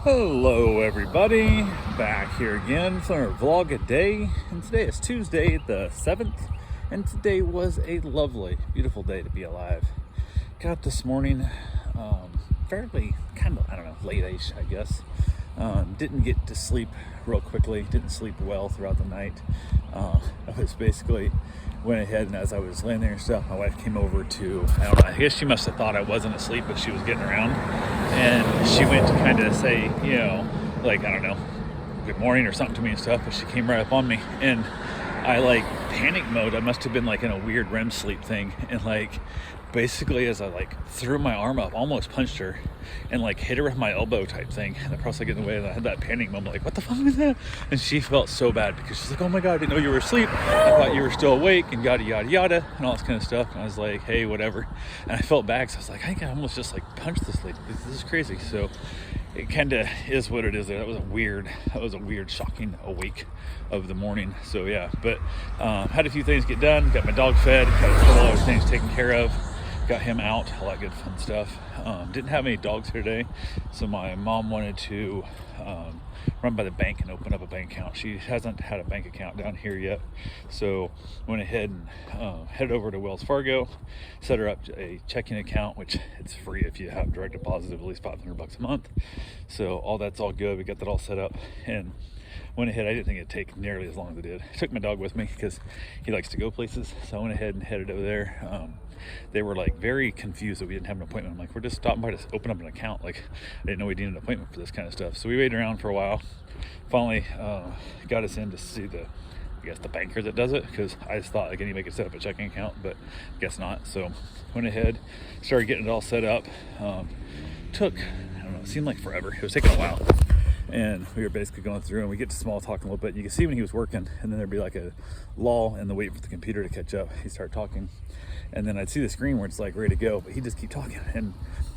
Hello everybody, back here again for our vlog a day, and today is Tuesday the 7th, and today was a lovely, beautiful day to be alive. Got up this morning, fairly, late-ish, I guess. Didn't get to sleep real quickly, didn't sleep well throughout the night. I was basically went ahead, and as I was laying there and stuff, my wife came over to, I guess she must have thought I wasn't asleep, but she was getting around, and she went to kind of say, good morning or something to me and stuff, but she came right up on me, and I panic mode. I must have been in a weird REM sleep thing, and basically as I threw my arm up, almost punched her and hit her with my elbow type thing, and the cross get in the way, and I had that panic moment, what the fuck was that? And she felt so bad because she's like, oh my god, I didn't know you were asleep, I thought you were still awake, and yada yada yada and all this kind of stuff. And I was like, hey, whatever. And I felt bad because I was like, I think I almost just punched this lady. This is crazy. So it kind of is what it is. That was a weird shocking awake of the morning. So yeah, but had a few things get done, got my dog fed, got a couple other things taken care of, got him out, all that good fun stuff. Didn't have any dogs here today, so my mom wanted to run by the bank and open up a bank account. She hasn't had a bank account down here yet, so went ahead and headed over to Wells Fargo, set her up a checking account, which it's free if you have direct deposit of at least $500 a month. So that's all good. We got that all set up and went ahead. I didn't think it'd take nearly as long as it did. I took my dog with me because he likes to go places, so I went ahead and headed over there. They were very confused that we didn't have an appointment. I'm like, we're just stopping by to open up an account. I didn't know we needed an appointment for this kind of stuff. So we waited around for a while. Finally got us in to see the banker that does it, because I just thought anybody could set up a checking account, but guess not. So went ahead, started getting it all set up. Took, it seemed like forever. It was taking a while. And we were basically going through, and we get to small talking a little bit. You can see when he was working, and then there'd be a lull and the wait for the computer to catch up. He'd start talking, and then I'd see the screen where it's ready to go, but he'd just keep talking. And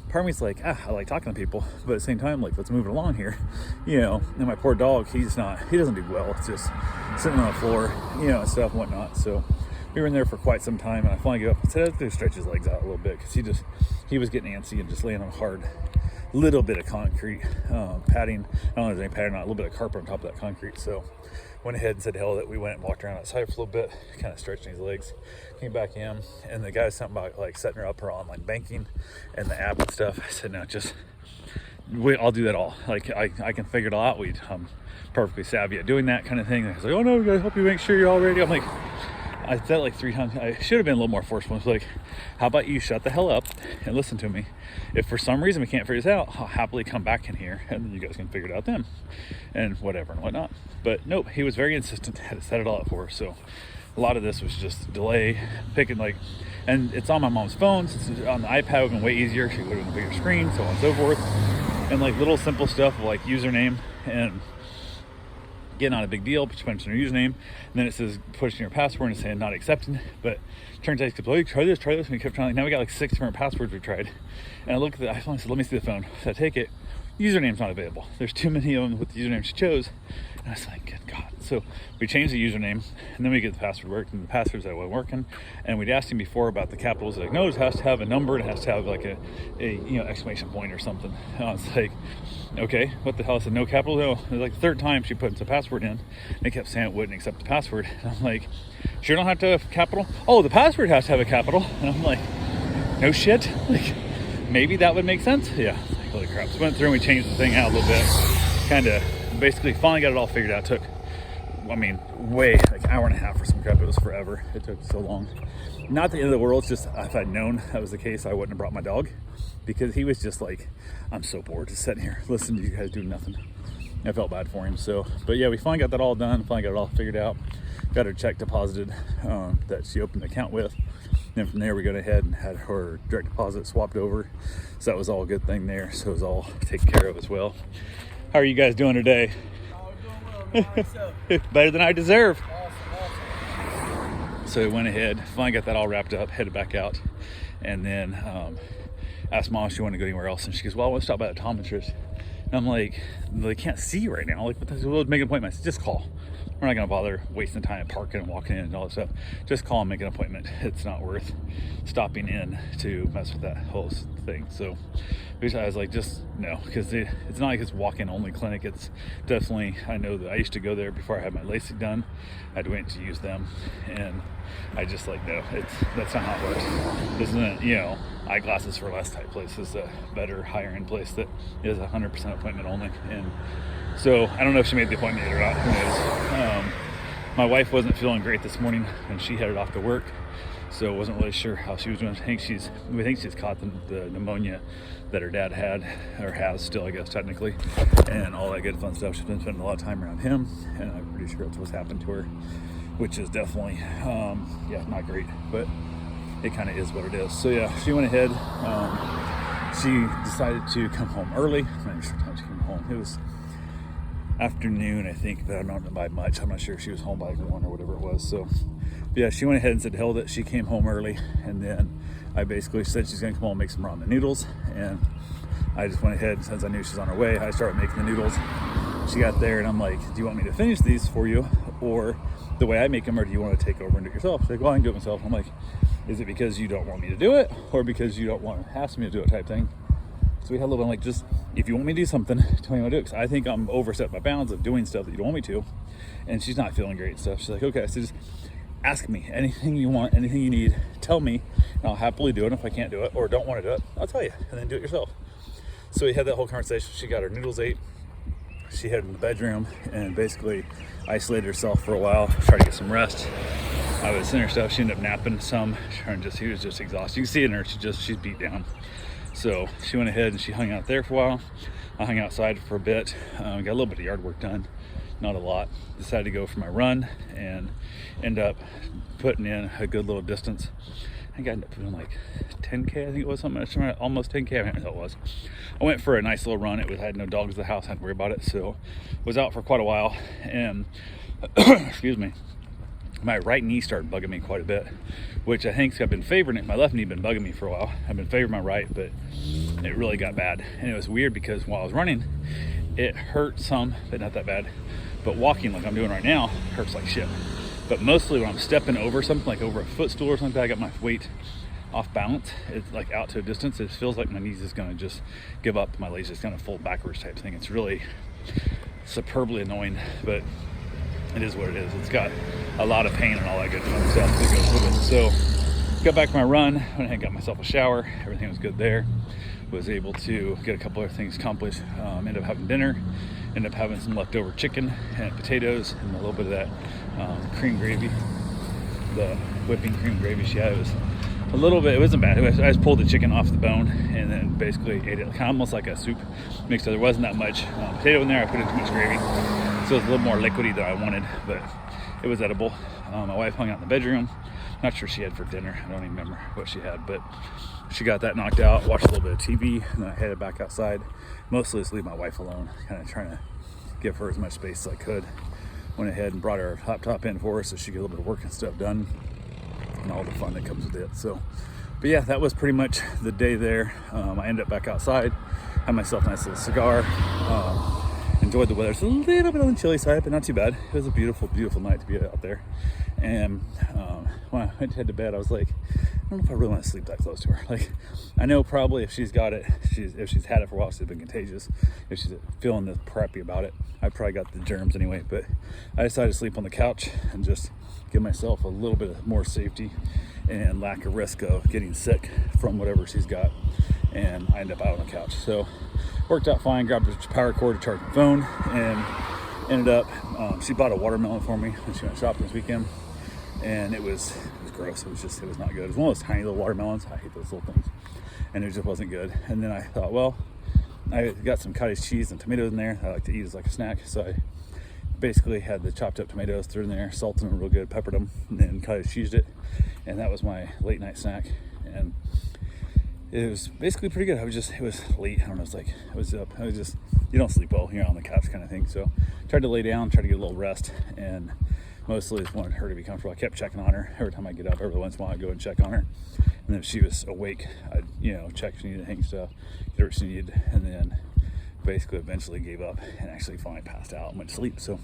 part of me's I like talking to people, but at the same time, let's move it along here, And my poor dog, he doesn't do well. It's just sitting on the floor, and stuff and whatnot. So we were in there for quite some time, and I finally got up and said, let's go stretch his legs out a little bit, because he was getting antsy and just laying on hard. Little bit of concrete padding. I don't know if there's any padding, not a little bit of carpet on top of that concrete. So went ahead and said hell that we went and walked around outside for a little bit, kind of stretching his legs, came back in, and the guy was something about setting her up her online banking and the app and stuff. I said, no, just wait, I'll do that all. I can figure it all out. I'm perfectly savvy at doing that kind of thing. And I was like, oh no, we gotta help you make sure you're all ready. I'm like, I said 3 times, I should have been a little more forceful. I was how about you shut the hell up and listen to me? If for some reason we can't figure this out, I'll happily come back in here, and then you guys can figure it out then, and whatever and whatnot. But nope, he was very insistent, had to set it all up for us. So a lot of this was just delay, picking and it's on my mom's phone, so it's on the iPad would have been way easier. She would have been a bigger screen, so on and so forth. And little simple stuff of username and again, not a big deal, but you punch in your username, and then it says push in your password and saying not accepted. But turns out he kept try this, and we kept trying. Now we got 6 different passwords we tried. And I looked at the iPhone and said, let me see the phone. So I take it, username's not available. There's too many of them with the username she chose. And I was like, good God. So we changed the username, and then we get the password worked, and the passwords that weren't working. And we'd asked him before about the capitals. No, it has to have a number, it has to have a exclamation point or something. And I was like, okay, what the hell? I said, no capital? No. It was the 3rd time she put the password in, and they kept saying it wouldn't accept the password. And I'm like, sure don't have to have capital? Oh, the password has to have a capital. And I'm like, no shit? Maybe that would make sense? Yeah, holy crap. So went through and we changed the thing out a little bit. Kind of, basically, finally got it all figured out. Took, way, an hour and a half for some crap. It was forever. It took so long. Not the end of the world. It's just, if I'd known that was the case, I wouldn't have brought my dog, because he was just I'm so bored just sitting here listening to you guys do nothing. I felt bad for him. So, but yeah, we finally got that all done. Finally got it all figured out. Got her check deposited that she opened the account with. Then from there, we got ahead and had her direct deposit swapped over. So that was all a good thing there. So it was all taken care of as well. How are you guys doing today? Doing well. Better than I deserve. Awesome. So we went ahead, finally got that all wrapped up, headed back out, and then asked Mom if she wanted to go anywhere else, and she goes, well, I want to stop by the optometrist. And I'm like, they can't see right now. We'll make an appointment. I said, just call. we're not going to bother wasting time parking and walking in and all that stuff. Just call and make an appointment. It's not worth stopping in to mess with that whole thing. So I was like, just no, because it's not like it's walk-in only clinic. It's definitely, I know that I used to go there before I had my LASIK done. I'd wait to use them, and I just like, no, that's not how it works. This isn't, eyeglasses for less type place. Is a better, higher end place that is 100% appointment only. And so I don't know if she made the appointment yet or not. Who knows? My wife wasn't feeling great this morning, and she headed off to work. So wasn't really sure how she was doing. We think she's caught the pneumonia that her dad had, or has still, I guess, technically, and all that good fun stuff. She's been spending a lot of time around him, and I'm pretty sure that's what's happened to her, which is definitely, not great, but it kind of is what it is. So yeah, she went ahead. She decided to come home early. I'm not sure what time she came home. It was afternoon, I think, but I don't know by much. I'm not sure if she was home by 1 or whatever it was. So yeah, she went ahead and said held it. She came home early, and then I basically said she's gonna come home and make some ramen noodles, and I just went ahead, since I knew she was on her way, I started making the noodles. She got there, and I'm like, do you want me to finish these for you, or the way I make them, or do you want to take over and do it yourself? She's like, well, I can do it myself. I'm like, is it because you don't want me to do it, or because you don't want to ask me to do it type thing? So we had a little bit, I'm like, just, if you want me to do something, tell me what to do, because I think I'm overstepped my bounds of doing stuff that you don't want me to, and she's not feeling great and stuff. She's like, okay, so just ask me anything you want, anything you need, tell me, and I'll happily do it. If I can't do it or don't want to do it, I'll tell you, and then do it yourself. So we had that whole conversation. She got her noodles ate. She headed in the bedroom and basically isolated herself for a while, tried to get some rest. I was in her stuff. She ended up napping some. She was just exhausted. You can see it in her. She's beat down. So she went ahead and she hung out there for a while. I hung outside for a bit. Got a little bit of yard work done, not a lot. Decided to go for my run and end up putting in a good little distance. I think I ended up doing like 10K, I think it was something, almost 10K, I don't know what it was. I went for a nice little run. I had no dogs in the house, I hadn't to worry about it, so was out for quite a while, and excuse me, my right knee started bugging me quite a bit, which I think I've been favoring it. My left knee been bugging me for a while. I've been favoring my right, but it really got bad, and it was weird because while I was running, it hurt some, but not that bad. But walking like I'm doing right now hurts like shit. But mostly when I'm stepping over something, like over a footstool or something, I got my weight off balance, it's like out to a distance, it feels like my knees is gonna just give up, my legs is gonna fold backwards type thing. It's really superbly annoying, but it is what it is. It's got a lot of pain and all that good fun stuff that goes with it. So got back from my run, went ahead and got myself a shower. Everything was good there. Was able to get a couple other things accomplished. Ended up having dinner. Ended up having some leftover chicken and potatoes and a little bit of that cream gravy. The whipping cream gravy she had, it was a little bit, it wasn't bad. I just pulled the chicken off the bone and then basically ate it kind of almost like a soup mix. So there wasn't that much potato in there. I put in too much gravy, so it was a little more liquidy than I wanted, but it was edible. My wife hung out in the bedroom. Not sure she had for dinner. I don't even remember what she had, but she got that knocked out, watched a little bit of TV, and then I headed back outside. Mostly just leave my wife alone, kind of trying to give her as much space as I could. Went ahead and brought her laptop in for her so she could get a little bit of work and stuff done and all the fun that comes with it. So, but yeah, that was pretty much the day there. I ended up back outside, had myself a nice little cigar, enjoyed the weather. It's a little bit on the chilly side, but not too bad. It was a beautiful, beautiful night to be out there. And when I went to head to bed, I was like, I don't know if I really want to sleep that close to her. Like, I know probably if she's got it, if she's had it for a while, she's been contagious. If she's feeling this preppy about it, I probably got the germs anyway. But I decided to sleep on the couch and just give myself a little bit of more safety and lack of risk of getting sick from whatever she's got. And I ended up out on the couch. So worked out fine. Grabbed a power cord to charge my phone, and ended up. She bought a watermelon for me when she went shopping this weekend. And it was gross. It was not good. It was one of those tiny little watermelons. I hate those little things. And it just wasn't good. And then I thought, well, I got some cottage cheese and tomatoes in there. I like to eat as like a snack. So I basically had the chopped up tomatoes, threw in there, salted them real good, peppered them, and then cottage cheesed it. And that was my late night snack. And it was basically pretty good. It was late. I don't know. I was up. I was just, you don't sleep well here on the couch kind of thing. So tried to lay down, tried to get a little rest, and mostly just wanted her to be comfortable. I kept checking on her every time I get up. Every once in a while, I'd go and check on her. And if she was awake, I'd, check if she needed anything, stuff, get her what she needed. And then basically eventually gave up and actually finally passed out and went to sleep. So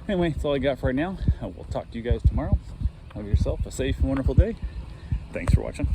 Anyway, that's all I got for right now. We'll talk to you guys tomorrow. Have yourself a safe and wonderful day. Thanks for watching.